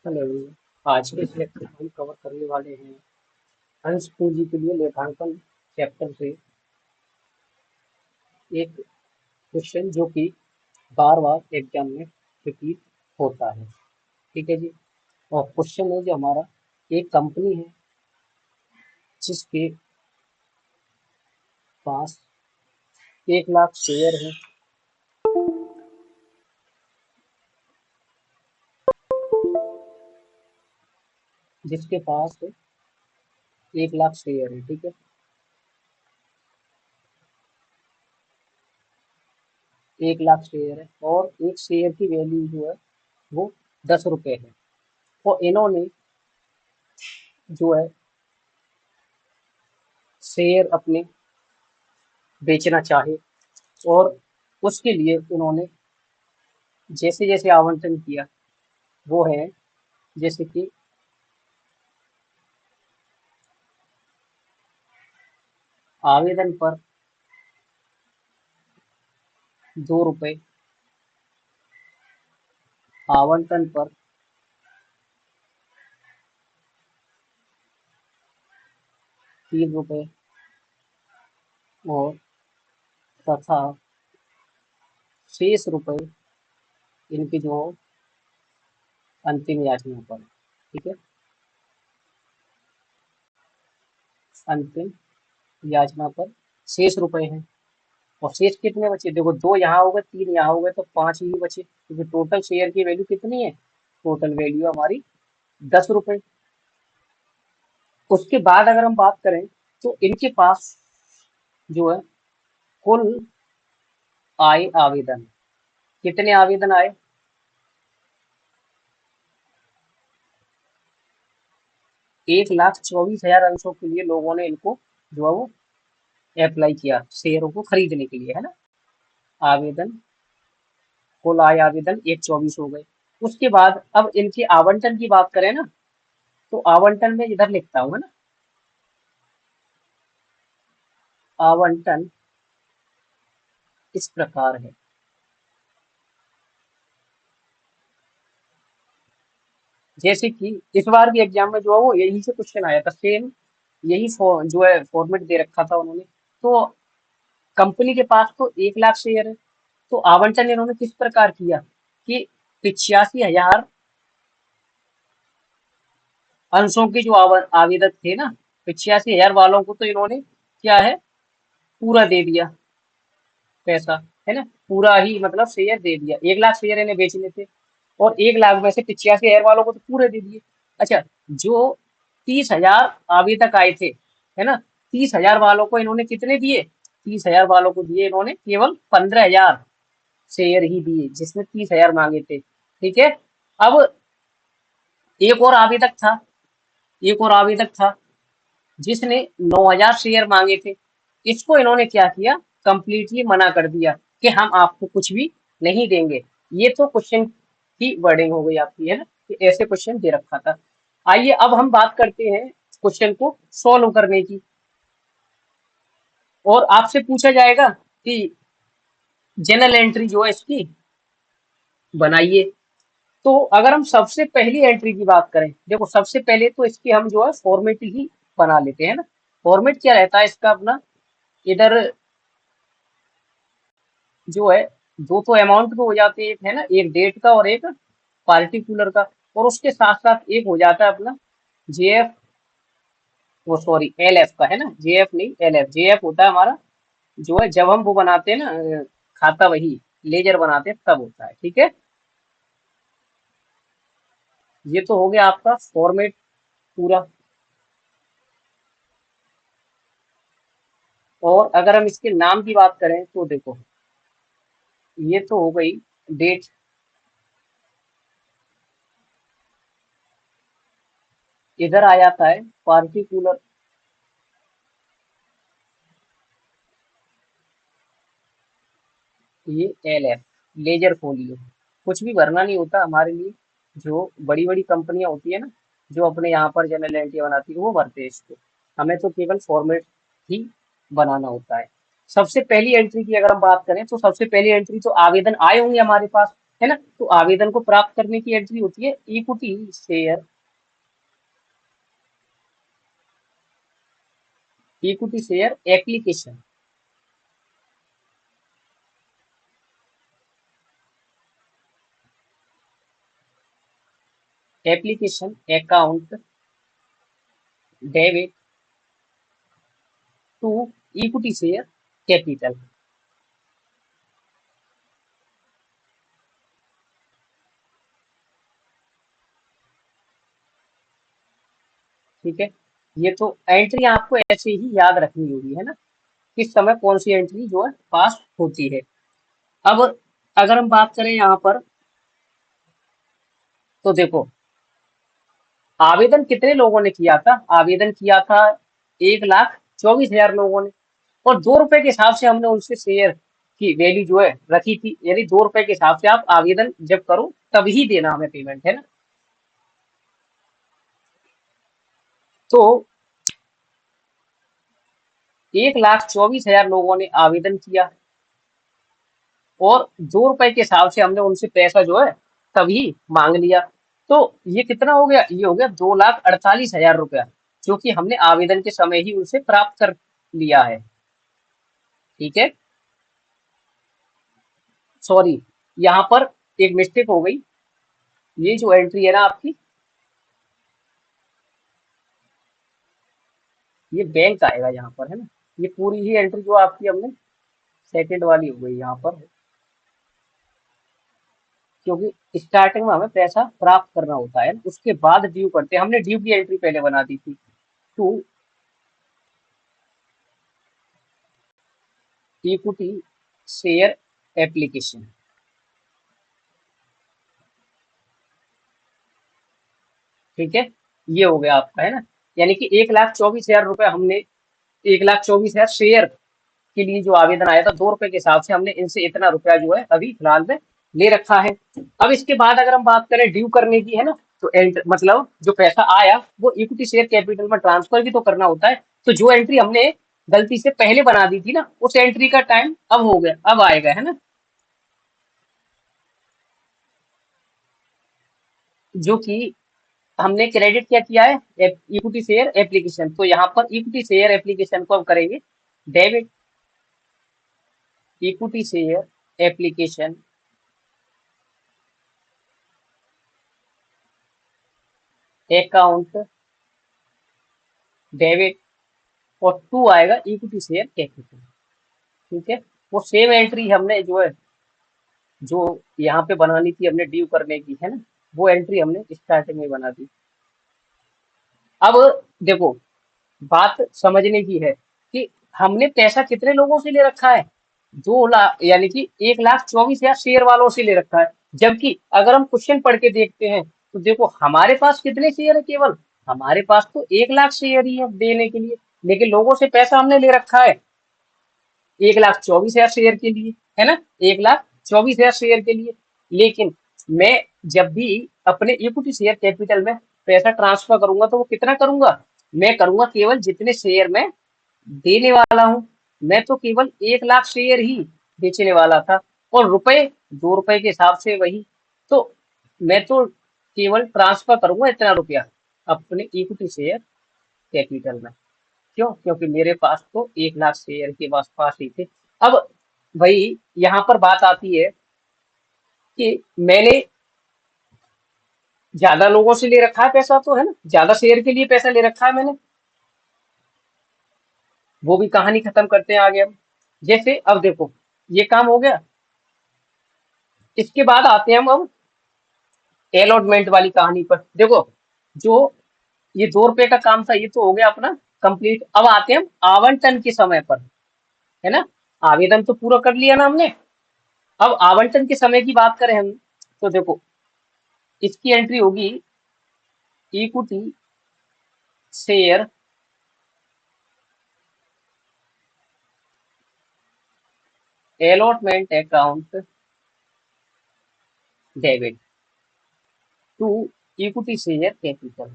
Hello. आज के इस लेक्चर में हम कवर करने वाले हैं अंश पूंजी के लिए लेखांकन चैप्टर से एक क्वेश्चन जो कि बार बार एग्जाम में रिपीट होता है। ठीक है जी। और क्वेश्चन है जो हमारा, एक कंपनी है जिसके पास 1 लाख शेयर है। जिसके पास 1 लाख शेयर है। ठीक है। 1 लाख शेयर है और एक शेयर की वैल्यू जो है वो 10 रुपये है। और इन्होंने जो है शेयर अपने बेचना चाहे और उसके लिए उन्होंने जैसे जैसे आवंटन किया वो है, जैसे कि आवेदन पर 2 रुपये, आवंटन पर 3 रुपये और तथा शेष रुपये इनकी जो अंतिम याचना पर। ठीक है। अंतिम याचना पर शेष रुपये हैं। और शेष कितने बचे? देखो, 2 यहाँ हो गए, 3 यहाँ हो गए, तो 5 ही बचे, क्योंकि टोटल शेयर की वैल्यू कितनी है? टोटल वैल्यू हमारी 10 रुपये। उसके बाद अगर हम बात करें तो इनके पास जो है कुल आए आवेदन, कितने आवेदन आए? 1,24,000 अंशों के लिए लोगों ने इनको जो है वो अप्लाई किया शेयरों को खरीदने के लिए, है ना। आवेदन, कुल आए आवेदन 124 हो गए। उसके बाद अब इनके आवंटन की बात करें ना, तो आवंटन में इधर लिखता हूँ, है ना। आवंटन इस प्रकार है। जैसे कि इस बार के एग्जाम में जो है वो यही से क्वेश्चन आया था, सेम यही जो है फॉर्मेट दे रखा था उन्होंने। तो कंपनी के पास तो 1 लाख शेयर है, तो आवंटन इन्होंने किस प्रकार किया कि 85,000 अंशों के जो आवेदक थे ना, 85,000 वालों को तो इन्होंने क्या है, पूरा दे दिया पैसा, है ना। पूरा ही मतलब शेयर दे दिया। 1 लाख शेयर इन्हें बेचने थे और 1 लाख में से 85,000 वालों को तो पूरे दे दिए। अच्छा, जो 30,000 आवेदक आए थे, है ना, 30,000 वालों को इन्होंने कितने दिए? 30,000 वालों को दिए इन्होंने केवल 15,000 शेयर ही दिए, जिसमें 30,000 मांगे थे। ठीक है। अब एक और आवेदक था, एक और आवेदक था जिसने 9,000 शेयर मांगे थे। इसको इन्होंने क्या किया, कंप्लीटली मना कर दिया कि हम आपको कुछ भी नहीं देंगे। ये तो क्वेश्चन की वर्डिंग हो गई आपकी, है ना, कि ऐसे क्वेश्चन दे रखा था। आइए अब हम बात करते हैं क्वेश्चन को सॉल्व करने की। और आपसे पूछा जाएगा कि जनरल एंट्री जो है इसकी बनाइए। तो अगर हम सबसे पहली एंट्री की बात करें, देखो सबसे पहले तो इसकी हम जो है फॉर्मेट ही बना लेते हैं ना। फॉर्मेट क्या रहता है इसका अपना, इधर जो है दो तो अमाउंट में हो जाते हैं, एक है ना, एक डेट का और एक पार्टिकुलर का। और उसके साथ साथ एक हो जाता है अपना जेएफ, वो सॉरी एलएफ का, है ना, जेएफ नहीं एलएफ। जेएफ होता है हमारा जो है जब हम वो बनाते हैं ना, खाता वही लेजर बनाते हैं तब होता है। ठीक है। ये तो हो गया आपका फॉर्मेट पूरा। और अगर हम इसके नाम की बात करें तो देखो, ये तो हो गई डेट। इधर आ जाता है पार्टिकुलर, ये एल एफ, लेजर फोलियो। कुछ भी भरना नहीं होता हमारे लिए। जो बड़ी बड़ी कंपनियां होती है ना, जो अपने यहाँ पर जनरल एंट्री बनाती है वो भरते हैं इसको। हमें तो केवल फॉर्मेट ही बनाना होता है। सबसे पहली एंट्री की अगर हम बात करें तो सबसे पहली एंट्री तो आवेदन आए होंगे हमारे पास, है ना। तो आवेदन को प्राप्त करने की एंट्री होती है equity share, equity share application, application account debit to equity share capital. ठीक है, ये तो एंट्री आपको ऐसे ही याद रखनी होगी, है ना, किस समय कौन सी एंट्री जो है पास होती है। अब अगर हम बात करें यहाँ पर, तो देखो आवेदन कितने लोगों ने किया था, आवेदन किया था 1,24,000 लोगों ने, और 2 रुपए के हिसाब से हमने उनसे शेयर की वैल्यू जो है रखी थी, यानी 2 रुपए के हिसाब से आप आवेदन जब करो तभी देना हमें पेमेंट, है ना। तो 1,24,000 लोगों ने आवेदन किया और 2 रुपए के हिसाब से हमने उनसे पैसा जो है तभी मांग लिया। तो ये कितना हो गया, ये हो गया 2,48,000 रुपया, जो कि हमने आवेदन के समय ही उनसे प्राप्त कर लिया है। ठीक है, सॉरी, यहाँ पर एक मिस्टेक हो गई, ये जो एंट्री है ना आपकी, ये बैंक आएगा यहाँ पर, है ना। ये पूरी ही एंट्री जो आपकी हमने सेकंड वाली हो गई यहाँ पर, क्योंकि स्टार्टिंग में हमें पैसा प्राप्त करना होता है, उसके बाद ड्यू करते हैं, हमने ड्यू की एंट्री पहले बना दी थी। टू इक्विटी शेयर एप्लीकेशन, ठीक है, ये हो गया आपका, है ना। यानी कि 1,24,000 रुपये हमने, 1,24,000 शेयर के लिए जो आवेदन आया था 2 रुपए के हिसाब से हमने इनसे इतना रुपया जो है अभी फिलहाल में ले रखा है। अब इसके बाद अगर हम बात करें ड्यू करने की, है ना, तो मतलब जो पैसा आया वो इक्विटी शेयर कैपिटल में ट्रांसफर भी तो करना होता है। तो जो एंट्री हमने गलती से पहले बना दी थी ना, उस एंट्री का टाइम अब हो गया, अब आएगा, है ना, जो कि हमने क्रेडिट क्या किया है, इक्विटी शेयर एप्लीकेशन। तो यहाँ पर इक्विटी शेयर एप्लीकेशन को हम करेंगे debit, equity share application account debit, और टू आएगा इक्विटी शेयर कैपिटल। ठीक है, वो सेम एंट्री हमने जो है, जो यहाँ पे बनानी थी हमने ड्यू करने की, है ना, वो एंट्री हमने स्टार्टिंग में बना दी। अब देखो, बात समझने की है कि हमने पैसा कितने लोगों से ले रखा है, 2 लाख, यानी कि 1,24,000 शेयर वालों से ले रखा है। जबकि अगर हम क्वेश्चन पढ़ के देखते हैं तो देखो हमारे पास कितने शेयर है, केवल हमारे पास तो 1,00,000 शेयर ही है देने के लिए, लेकिन लोगों से पैसा हमने ले रखा है 1,24,000 शेयर के लिए, है ना, 1,24,000 शेयर के लिए। लेकिन मैं जब भी अपने इक्विटी शेयर कैपिटल में पैसा ट्रांसफर करूंगा तो वो कितना करूंगा, मैं करूंगा केवल जितने शेयर मैं देने वाला हूं। मैं तो केवल 1,00,000 शेयर ही बेचने वाला था, और रुपए 2 रुपए के हिसाब से वही। तो मैं तो केवल ट्रांसफर करूंगा इतना रुपया अपने इक्विटी शेयर कैपिटल में। क्यों, क्योंकि मेरे पास तो 1,00,000 शेयर के पास ही थे। अब भाई यहाँ पर बात आती है कि मैंने ज्यादा लोगों से ले रखा है पैसा, तो है ना, ज्यादा शेयर के लिए पैसा ले रखा है मैंने, वो भी कहानी खत्म करते हैं आगे हम। जैसे अब देखो ये काम हो गया, इसके बाद आते हैं हम अब अलॉटमेंट वाली कहानी पर। देखो जो ये 2 रुपए का काम था ये तो हो गया अपना कंप्लीट। अब आते हैं हम आवंटन के समय पर, है ना, आवेदन तो पूरा कर लिया ना हमने। अब आवंटन के समय की बात करें हम, तो देखो इसकी एंट्री होगी equity share allotment account debit to equity share capital,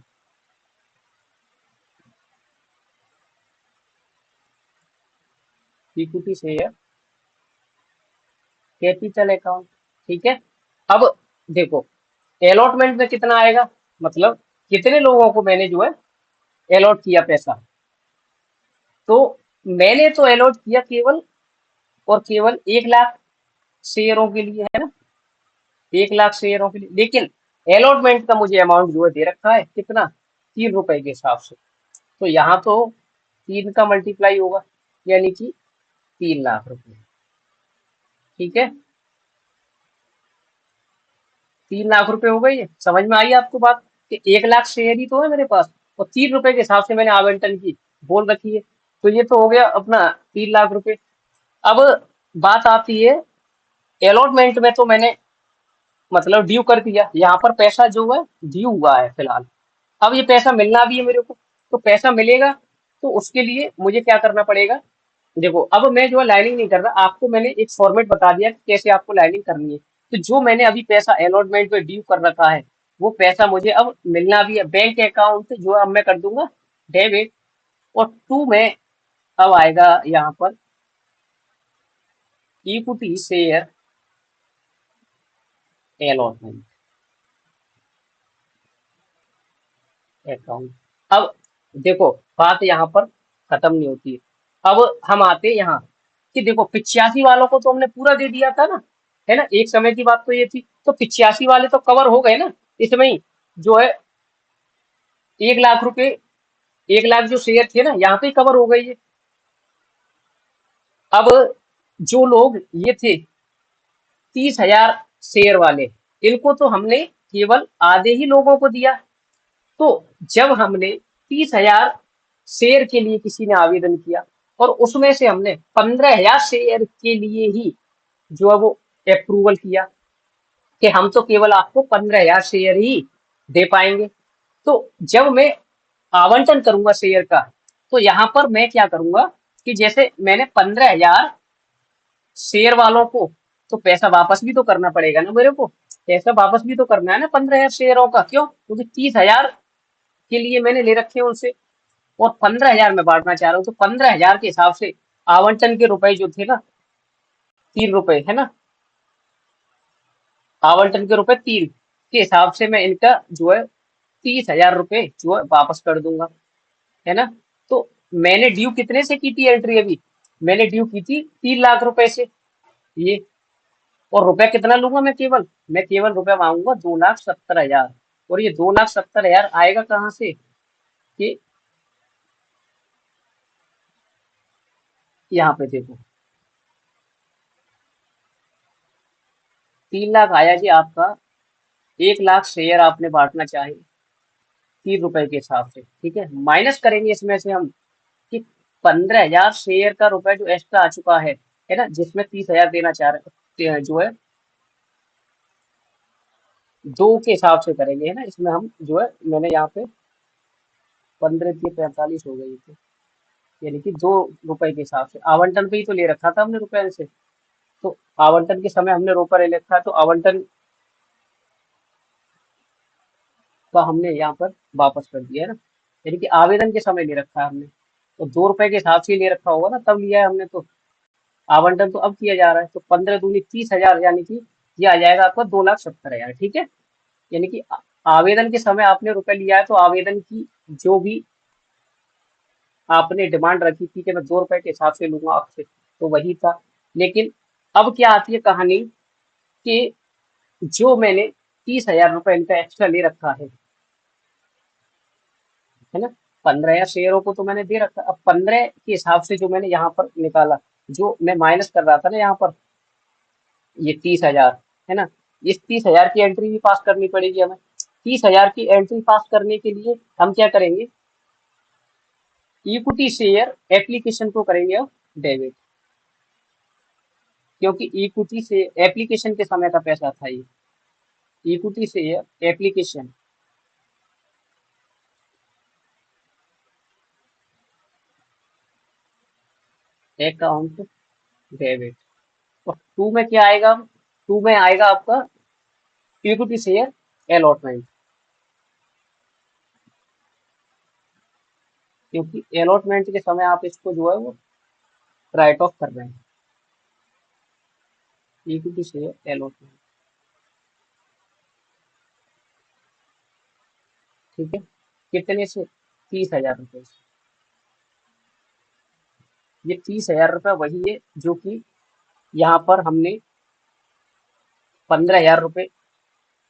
equity share capital account. ठीक है, अब देखो अलॉटमेंट में कितना आएगा, मतलब कितने लोगों को मैंने जो है अलॉट किया पैसा। तो मैंने तो अलॉट किया केवल और केवल 1 लाख शेयरों के लिए, है ना, 1 लाख शेयरों के लिए। लेकिन अलॉटमेंट का मुझे अमाउंट जो है दे रखा है कितना, 3 रुपए के हिसाब से। तो यहाँ तो 3 का मल्टीप्लाई होगा, यानी कि 3 लाख रुपए। ठीक है, 3 लाख रुपए हो गई है। समझ में आई आपको बात, कि 1 लाख शेयर ही तो है मेरे पास और 3 रुपए के हिसाब से मैंने आवंटन की बोल रखी है। तो ये तो हो गया अपना 3 लाख रुपए। अब बात आती है अलॉटमेंट में, तो मैंने मतलब ड्यू कर दिया, यहाँ पर पैसा जो है ड्यू हुआ है फिलहाल। अब ये पैसा मिलना भी है मेरे को, तो पैसा मिलेगा तो उसके लिए मुझे क्या करना पड़ेगा। देखो अब मैं जो है लाइनिंग नहीं कर रहा, आपको मैंने एक फॉर्मेट बता दिया कि कैसे आपको लाइनिंग करनी है। तो जो मैंने अभी पैसा अलॉटमेंट पे ड्यू कर रखा है, वो पैसा मुझे अब मिलना भी है। बैंक अकाउंट जो है अब मैं कर दूंगा डेबिट, और टू में अब आएगा यहाँ पर इक्विटी शेयर अलॉटमेंट अकाउंट। अब देखो बात यहाँ पर खत्म नहीं होती है। अब हम आते यहाँ कि देखो 85 वालों को तो हमने पूरा दे दिया था ना, है ना, एक समय की बात तो ये थी। तो 85 वाले तो कवर हो गए ना इसमें ही, जो है 1 लाख रुपए, 1 लाख जो शेयर थे ना यहाँ पे ही कवर हो गई है। अब जो लोग ये थे 30,000 शेयर वाले, इनको तो हमने केवल आधे ही लोगों को दिया। तो जब हमने 30,000 शेयर के लिए किसी ने आवेदन किया और उसमें से हमने 15,000 शेयर के लिए ही जो है वो अप्रूवल किया कि हम तो केवल आपको 15,000 शेयर ही दे पाएंगे। तो जब मैं आवंटन करूंगा शेयर का, तो यहाँ पर मैं क्या करूंगा कि जैसे मैंने 15,000 शेयर वालों को, तो पैसा वापस भी तो करना पड़ेगा ना मेरे को, पैसा वापस भी तो करना है ना 15,000 शेयरों का। क्यों, क्योंकि 30,000 के लिए मैंने ले रखे हैं उनसे, और 15,000 में बांटना चाह रहा हूँ। तो 15,000 के हिसाब से आवंटन के रुपए जो थे ना, 3 रुपए, है ना, आवंटन के रुपए 3 के हिसाब से मैं इनका जो है 30,000 रुपए जो है वापस कर दूंगा, है ना। तो मैंने ड्यू कितने से की थी एंट्री, अभी मैंने ड्यू की थी 3 लाख रुपए से ये। और रुपए कितना लूंगा मैं केवल रुपए मांगूंगा 2,70,000। और ये 2,70,000 आएगा कहाँ से, कि यहाँ पे देखो 3 लाख आया जी आपका, 1 लाख शेयर आपने बांटना चाहे 3 रुपए के हिसाब से, ठीक है। माइनस करेंगे इसमें से हम कि 15,000 शेयर का रुपए जो एक्स्ट्रा आ चुका है ना, जिसमें 30,000 देना चाह रहे जो है, दो के हिसाब से करेंगे, है ना। इसमें हम जो है मैंने यहाँ पे 15 के 45 हो गई थी, यानी कि 2 रुपए के हिसाब से आवंटन पे ही तो ले रखा था हमने रुपए से। तो आवंटन के समय हमने रुपए ले रखा है, तो आवंटन का हमने यहाँ पर वापस कर दिया है ना, यानी कि आवेदन के समय ले रखा है हमने। तो 2 रुपए के हिसाब से ले रखा होगा ना, तब लिया है हमने। तो आवंटन तो अब किया जा रहा है, तो 15 दूनी 30,000, यानी कि ये आ जाएगा आपका 2,70,000, ठीक है। यानी कि आवेदन के समय आपने रुपए लिया है, तो आवेदन की जो भी आपने डिमांड रखी थी कि मैं 2 रुपए के हिसाब से लूंगा आपसे, तो वही था। लेकिन अब क्या आती है कहानी, कि जो मैंने 30,000 रुपए इनका एक्स्ट्रा ले रखा है ना, 15 शेयरों को तो मैंने दे रखा। अब 15 के हिसाब से जो मैंने यहाँ पर निकाला, जो मैं माइनस कर रहा था ना यहाँ पर, ये 30,000, है ना, इस 30,000 की एंट्री भी पास करनी पड़ेगी हमें। 30,000 की एंट्री पास करने के लिए हम क्या करेंगे, इक्विटी शेयर एप्लीकेशन को करेंगे अब डेबिट, क्योंकि इक्विटी से एप्लीकेशन के समय का पैसा था ये। Equity share application account debit, और टू में क्या आएगा, टू में आएगा आपका इक्विटी शेयर अलॉटमेंट, क्योंकि अलॉटमेंट के समय आप इसको जो है वो राइट ऑफ कर रहे हैं, इक्विटी शेयर अलॉटमेंट। ठीक है, कितने से? 30,000 रुपये से। ये 30,000 रुपये वही है जो कि यहाँ पर हमने 15,000 रुपये,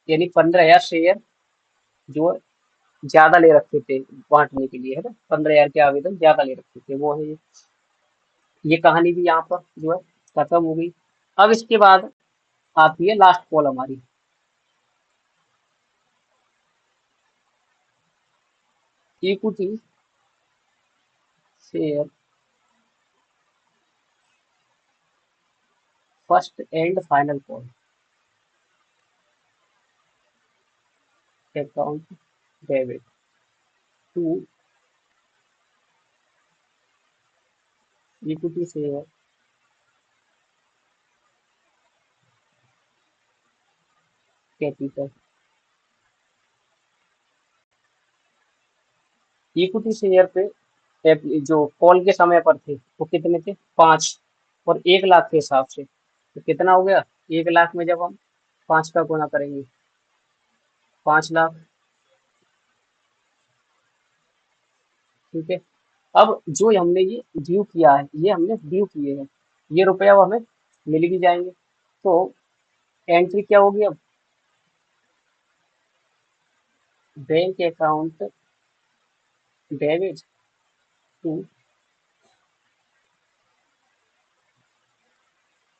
यानी 15,000 शेयर जो ज्यादा ले रखे थे बांटने के लिए, है ना, 15,000 के आवेदन ज्यादा ले रखे थे, वो है ये कहानी भी यहाँ पर जो है खत्म हो गई। अब इसके बाद आती है लास्ट कॉल हमारी, equity share first and final call account debit to equity share capital. Equity share पे जो कॉल के समय पर थे वो कितने थे? 5, और 1 लाख के हिसाब से तो कितना हो गया? 1 लाख में जब हम 5 का गुना करेंगे, 5 लाख। ठीक है, अब जो हमने ये ड्यू किया है, ये हमने ड्यू किए हैं, ये रुपए अब हमें मिल भी जाएंगे। तो एंट्री क्या होगी अब? Bank account debit to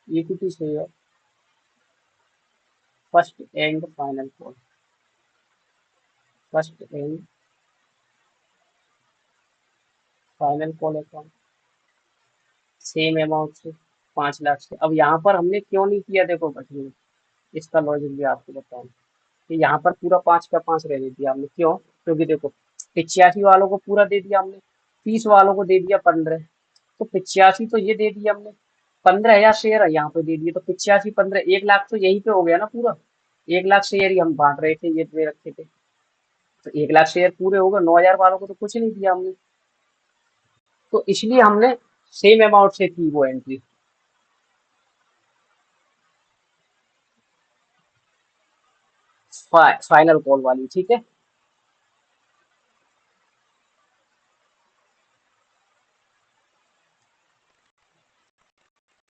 equity share first and final call, first and final call account, same amount से, 5 लाख से। अब यहाँ पर हमने क्यों नहीं किया, देखो बच्चों, इसका लॉजिक भी आपको बताऊं कि यहाँ पर पूरा 5 का 5 रहने दिया हमने, क्यों? क्योंकि देखो 85 वालों को पूरा दे दिया हमने, 30 वालों को दे दिया 15, तो 85 तो ये दे दिया हमने, 15,000 शेयर है यहाँ पे दे दिए, तो 85 15 1 लाख तो यहीं पे हो गया ना पूरा। 1 लाख शेयर ही हम बांट रहे थे, ये दे रखे थे, तो 1 लाख शेयर पूरे हो गए। 9,000 वालों को तो कुछ नहीं दिया हमने, तो इसलिए हमने सेम अमाउंट से की वो एंट्री। फाइनल कॉल वाली, ठीक है।